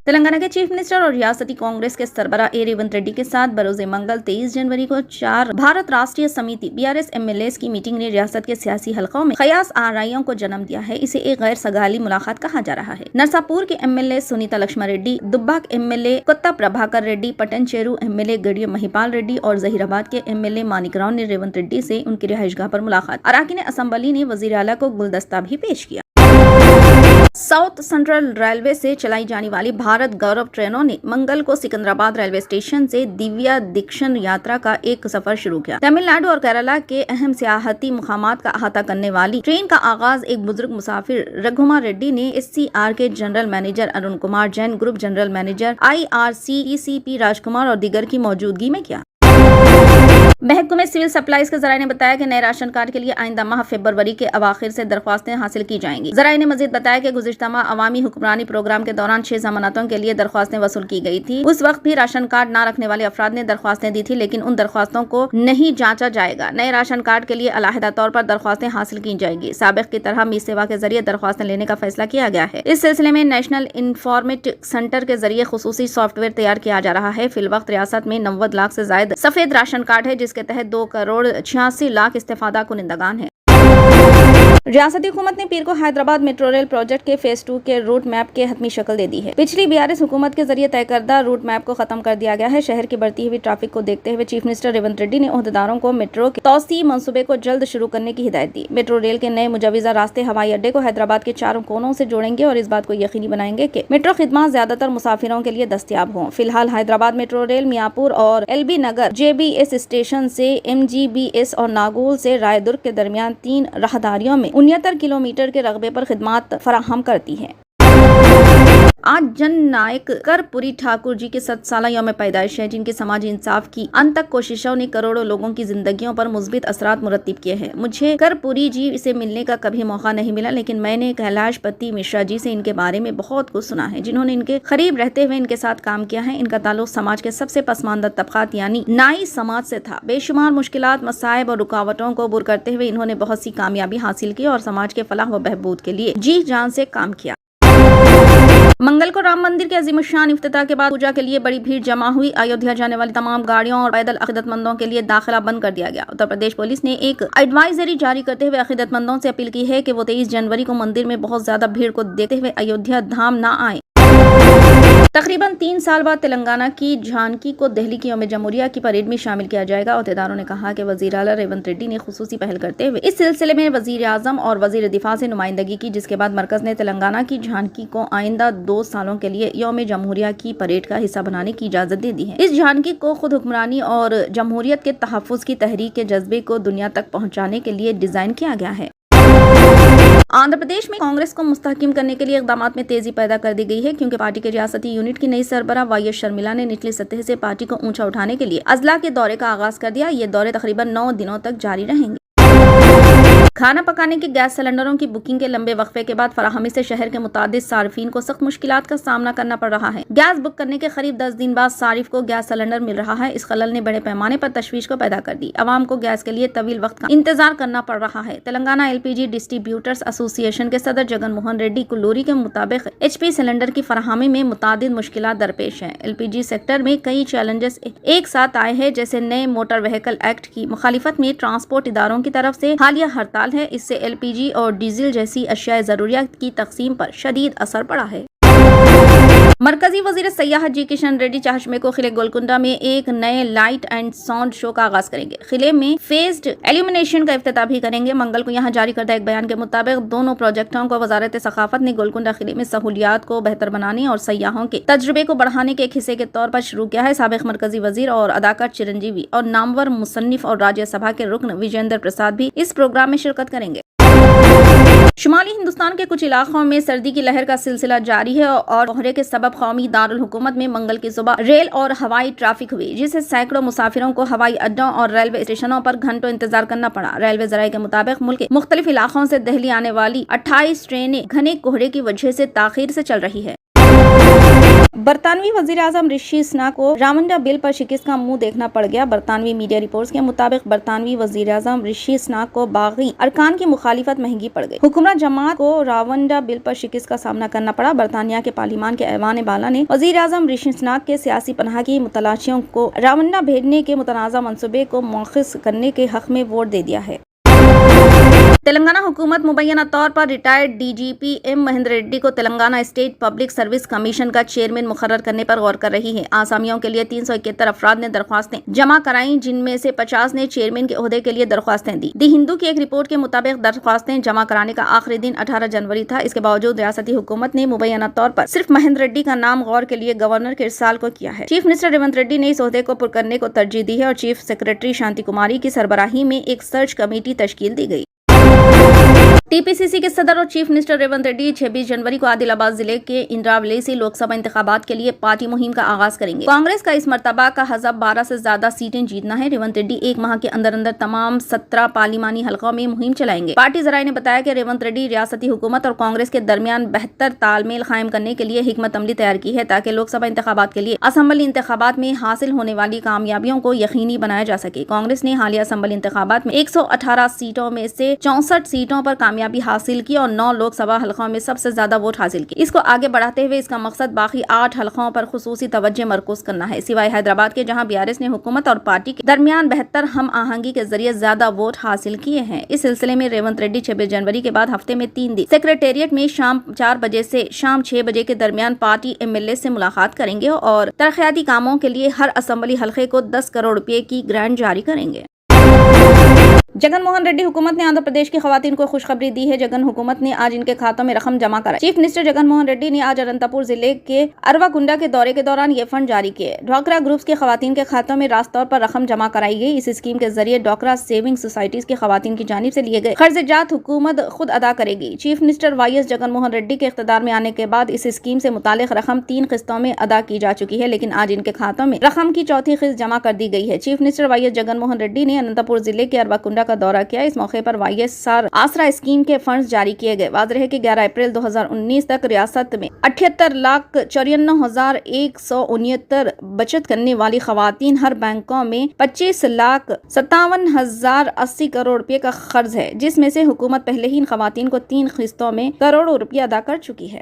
تلنگانہ کے chief minister اور ریاستی کانگریس کے سربراہ اے ریونت ریڈی کے ساتھ بروز منگل 23 جنوری کو 4 بھارت راشٹریہ سمیتی BRS MLAs کی میٹنگ نے ریاست کے سیاسی حلقوں میں خیاس آرائیوں کو جنم دیا ہے۔ اسے ایک غیر سگالی ملاقات کہا جا رہا ہے۔ نرساپور کے MLA Sunitha Laxman Reddy, Dubbak MLA Kotha Prabhakar Reddy, Patancheru MLA گڑیہ مہیپال ریڈی اور ظہیر آباد کے MLA مانک راؤ نے ریونت ریڈی سے ان کی رہائش گاہ پر ملاقات۔ اراکین اسمبلی نے وزیر اعلیٰ کو گلدستہ بھی پیش کیا۔ ساؤتھ سینٹرل ریلوے سے چلائی جانے والی بھارت گورو ٹرینوں نے منگل کو سکندرآباد ریلوے اسٹیشن سے دیویا دیکشن یاترا کا ایک سفر شروع کیا۔ تمل ناڈو اور کیرالہ کے اہم سیاحتی مقامات کا احاطہ کرنے والی ٹرین کا آغاز ایک بزرگ مسافر رگھوما ریڈی نے SCR کے general manager Arun Kumar Jain, group general manager IRCECP Raj Kumar اور دیگر کی موجودگی میں کیا۔ محکمہ سول سپلائز کے ذرائع نے بتایا کہ نئے راشن کارڈ کے لیے آئندہ ماہ فروری کے اواخر سے درخواستیں حاصل کی جائیں گی۔ ذرائع نے مزید بتایا کہ گزشتہ ماہ عوامی حکمرانی پروگرام کے دوران 6 ضمانتوں کے لیے درخواستیں وصول کی گئی تھی۔ اس وقت بھی راشن کارڈ نہ رکھنے والے افراد نے درخواستیں دی تھی، لیکن ان درخواستوں کو نہیں جانچا جائے گا۔ نئے راشن کارڈ کے لیے علیحدہ طور پر درخواستیں حاصل کی جائیں گی۔ سابق کی طرح می سیوا کے ذریعے درخواستیں لینے کا فیصلہ کیا گیا ہے۔ اس سلسلے میں نیشنل انفارمیٹک سینٹر کے ذریعے خصوصی سافٹ ویئر تیار کیا جا رہا ہے۔ فی الوقت ریاست میں 90 لاکھ سے زائد سفید راشن کارڈ ہے، جس کے تحت 2,86,00,000 استفادہ کنندگان ہیں۔ ریاستی حکومت نے پیر کو حیدرآباد میٹرو ریل پروجیکٹ کے فیز 2 کے روٹ میپ کے حتمی شکل دے دی ہے۔ پچھلی BRS حکومت کے ذریعے طے کردہ روٹ میپ کو ختم کر دیا گیا ہے۔ شہر کی بڑھتی ہوئی ٹریفک کو دیکھتے ہوئے چیف منسٹر ریونت ریڈی نے عہدیداروں کو میٹرو کے توسیعی منصوبے کو جلد شروع کرنے کی ہدایت دی۔ میٹرو ریل کے نئے مجوزہ راستے ہوائی اڈے کو حیدرآباد کے چاروں کونوں سے جوڑیں گے اور اس بات کو یقینی بنائیں گے کہ میٹرو خدمات زیادہ تر مسافروں کے لیے دستیاب ہوں۔ فی الحال حیدرآباد میٹرو ریل میاپور اور LB نگر JBS اسٹیشن سے MGBS اور ناگول سے رائے درگ کے درمیان 3 راہداریوں میں 69 کلومیٹر کے رقبے پر خدمات فراہم کرتی ہے۔ آج جن نائک کرپوری ٹھاکر جی کے 7 سالہ یوم پیدائش ہے، جن کی سماجی انصاف کی انتک کوششوں نے کروڑوں لوگوں کی زندگیوں پر مثبت اثرات مرتب کیے ہیں۔ مجھے کرپوری جی سے ملنے کا کبھی موقع نہیں ملا، لیکن میں نے کیلاش پتی مشرا جی سے ان کے بارے میں بہت کچھ سنا ہے، جنہوں نے ان کے قریب رہتے ہوئے ان کے ساتھ کام کیا ہے۔ ان کا تعلق سماج کے سب سے پسماندہ طبقات یعنی نائی سماج سے تھا۔ بے شمار مشکلات، مصائب اور رکاوٹوں کو عبور کرتے ہوئے انہوں نے بہت سی کامیابی حاصل کی اور سماج کے فلاح و بہبود کے لیے جی جان سے کام کیا۔ منگل کو رام مندر کے عظیم الشان افتتاح کے بعد پوجا کے لیے بڑی بھیڑ جمع ہوئی۔ ایودھیا جانے والی تمام گاڑیوں اور پیدل عقیدت مندوں کے لیے داخلہ بند کر دیا گیا۔ اتر پردیش پولیس نے ایک ایڈوائزری جاری کرتے ہوئے عقیدت مندوں سے اپیل کی ہے کہ وہ 23 جنوری کو مندر میں بہت زیادہ بھیڑ کو دیکھتے ہوئے ایودھیا دھام نہ آئیں۔ تقریباً 3 سال بعد تلنگانہ کی جھانکی کو دہلی کی یوم جمہوریہ کی پریڈ میں شامل کیا جائے گا۔ عہدیداروں نے کہا کہ وزیر اعلیٰ ریونت ریڈی نے خصوصی پہل کرتے ہوئے اس سلسلے میں وزیر اعظم اور وزیر دفاع سے نمائندگی کی، جس کے بعد مرکز نے تلنگانہ کی جھانکی کو آئندہ 2 سالوں کے لیے یوم جمہوریہ کی پریڈ کا حصہ بنانے کی اجازت دے دی ہے۔ اس جھانکی کو خود حکمرانی اور جمہوریت کے تحفظ کی تحریک کے جذبے کو دنیا تک پہنچانے کے لیے ڈیزائن کیا گیا ہے۔ آندھرا پردیش میں کانگریس کو مستحکم کرنے کے لیے اقدامات میں تیزی پیدا کر دی گئی ہے، کیونکہ پارٹی کے ریاستی یونٹ کی نئی سربراہ YS شرمیلا نے نچلی سطح سے پارٹی کو اونچا اٹھانے کے لیے اضلاع کے دورے کا آغاز کر دیا۔ یہ دورے تقریباً 9 دنوں تک جاری رہیں گے۔ کھانا پکانے کے گیس سلنڈروں کی بکنگ کے لمبے وقفے کے بعد فراہمی سے شہر کے متعدد صارفین کو سخت مشکلات کا سامنا کرنا پڑ رہا ہے۔ گیس بک کرنے کے قریب 10 دن بعد صارف کو گیس سلنڈر مل رہا ہے۔ اس خلل نے بڑے پیمانے پر تشویش کو پیدا کر دی۔ عوام کو گیس کے لیے طویل وقت کا انتظار کرنا پڑ رہا ہے۔ تلنگانہ LPG ڈسٹریبیوٹرز ایسوسی ایشن کے صدر جگن موہن ریڈی کلوری کے مطابق HP سلنڈر کی فراہمی میں متعدد مشکلات درپیش ہیں۔ LPG سیکٹر میں کئی چیلنجز ایک ساتھ آئے ہیں، جیسے نئے موٹر وہیکل ایکٹ کی مخالفت میں ٹرانسپورٹ اداروں کی طرف سے حالیہ ہڑتال ہے۔ اس سے LPG اور ڈیزل جیسی اشیاء ضروریات کی تقسیم پر شدید اثر پڑا ہے۔ مرکزی وزیر سیاحت جی کشن ریڈی چہارشمے کو قلعہ گولکنڈہ میں ایک نئے لائٹ اینڈ ساؤنڈ شو کا آغاز کریں گے۔ قلعے میں فیزڈ ایلیومینیشن کا افتتاح بھی کریں گے۔ منگل کو یہاں جاری کردہ ایک بیان کے مطابق دونوں پروجیکٹوں کو وزارت ثقافت نے گولکنڈہ قلعے میں سہولیات کو بہتر بنانے اور سیاحوں کے تجربے کو بڑھانے کے ایک حصے کے طور پر شروع کیا ہے۔ سابق مرکزی وزیر اور اداکار چرنجیوی اور نامور مصنف اور راجیہ سبھا کے رکن وجیندر پرساد بھی اس پروگرام میں شرکت کریں گے۔ شمالی ہندوستان کے کچھ علاقوں میں سردی کی لہر کا سلسلہ جاری ہے اور کہرے کے سبب قومی دارالحکومت میں منگل کی صبح ریل اور ہوائی ٹریفک ہوئی، جس سے سینکڑوں مسافروں کو ہوائی اڈوں اور ریلوے اسٹیشنوں پر گھنٹوں انتظار کرنا پڑا۔ ریلوے ذرائع کے مطابق ملک کے مختلف علاقوں سے دہلی آنے والی 28 ٹرینیں گھنے کہرے کی وجہ سے تاخیر سے چل رہی ہے۔ برطانوی وزیر اعظم رشی سناک کو راونڈا بل پر شکست کا منہ دیکھنا پڑ گیا۔ برطانوی میڈیا رپورٹس کے مطابق برطانوی وزیر اعظم رشی سناک کو باغی ارکان کی مخالفت مہنگی پڑ گئی۔ حکمراں جماعت کو راونڈا بل پر شکست کا سامنا کرنا پڑا۔ برطانیہ کے پارلیمان کے ایوان بالا نے وزیر اعظم رشی سناک کے سیاسی پناہ کی متلاشیوں کو راونڈا بھیجنے کے متنازع منصوبے کو مؤخذ کرنے کے حق میں ووٹ دے دیا ہے۔ تلنگانہ حکومت مبینہ طور پر retired D G P M Mahender Reddy کو Telangana state public service commission کا چیئرمین مقرر کرنے پر غور کر رہی ہے۔ آسامیوں کے لیے 371 افراد نے درخواستیں جمع کرائیں، جن میں سے 50 نے چیئرمین کے عہدے کے لیے درخواستیں دی۔ دی ہندو کی ایک رپورٹ کے مطابق درخواستیں جمع کرانے کا آخری دن 18 جنوری تھا۔ اس کے باوجود ریاستی حکومت نے مبینہ طور پر صرف مہندر ریڈی کا نام غور کے لیے گورنر کے ارسال کو کیا ہے۔ چیف منسٹر ریونت ریڈی نے اس عہدے کو پر کرنے کو ترجیح دی ہے اور چیف سیکرٹری شانتی کماری کی سربراہی میں ایک سرچ کمیٹی تشکیل دی گئی۔ ٹی پی سی سی کے صدر اور چیف منسٹر ریونت ریڈی 26 جنوری کو عادل آباد ضلع کے اندراولی سے لوک سبھا انتخابات کے لیے پارٹی مہم کا آغاز کریں گے۔ کانگریس کا اس مرتبہ کا ہدف 12 سے زیادہ سیٹیں جیتنا ہے۔ ریونت ریڈی ایک ماہ کے اندر تمام 17 پارلیمانی حلقوں میں مہم چلائیں گے۔ پارٹی ذرائع نے بتایا کہ ریونت ریڈی ریاستی حکومت اور کانگریس کے درمیان بہتر تال میل قائم کرنے کے لیے حکمت عملی تیار کی ہے تاکہ لوک سبھا انتخابات کے لیے اسمبلی انتخابات میں حاصل ہونے والی کامیابیوں کو یقینی بنایا جا سکے۔ کانگریس نے حالیہ اسمبلی انتخابات میں 118 سیٹوں میں سے 64 سیٹوں پر کامیابی حاصل کی اور 9 لوک سبھا حلقوں میں سب سے زیادہ ووٹ حاصل کی۔ اس کو آگے بڑھاتے ہوئے اس کا مقصد باقی 8 حلقوں پر خصوصی توجہ مرکوز کرنا ہے، سوائے حیدرآباد کے جہاں BRS نے حکومت اور پارٹی کے درمیان بہتر ہم آہنگی کے ذریعے زیادہ ووٹ حاصل کیے ہیں۔ اس سلسلے میں ریونت ریڈی 26 جنوری کے بعد ہفتے میں 3 دن سیکریٹریٹ میں شام 4 بجے سے شام 6 بجے کے درمیان پارٹی MLA سے ملاقات کریں گے اور ترقیاتی کاموں کے لیے ہر اسمبلی حلقے کو 10 کروڑ روپے کی گرانٹ جاری کریں گے۔ جگن موہن ریڈی حکومت نے آندھرا پردیش کی خواتین کو خوشخبری دی ہے۔ جگن حکومت نے آج ان کے کھاتوں میں رقم جمع کرائی۔ چیف منسٹر جگن موہن ریڈی نے آج اننتاپور ضلع کے اروا کنڈا کے دورے کے دوران یہ فنڈ جاری کیے۔ ڈواکرا گروپس کے خواتین کے کھاتوں میں راست طور پر رقم جمع کرائی گئی۔ اس اسکیم کے ذریعے ڈواکرا سیونگ سوسائٹیز کی خواتین کی جانب سے لیے گئے قرض جات حکومت خود ادا کرے گی۔ Chief minister YS Jagan Mohan Reddy کے اقتدار میں آنے کے بعد اس اسکیم سے متعلق رقم 3 قسطوں میں ادا کی جا چکی ہے، لیکن آج ان کے کھاتوں میں رقم کی چوتھی قسط جمع کر دی گئی ہے۔ Chief minister YS Jagan Mohan Reddy نے اننتاپور ضلع کے اروا کنڈا کا دورہ کیا۔ اس موقع پر YSR آسرا اسکیم کے فنڈز جاری کیے گئے۔ واضح ہے کہ 11 اپریل 2019 تک ریاست میں 78,94,169 بچت کرنے والی خواتین ہر بینکوں میں 25,57,080 کروڑ روپے کا قرض ہے، جس میں سے حکومت پہلے ہی ان خواتین کو 3 قسطوں میں کروڑوں روپے ادا کر چکی ہے۔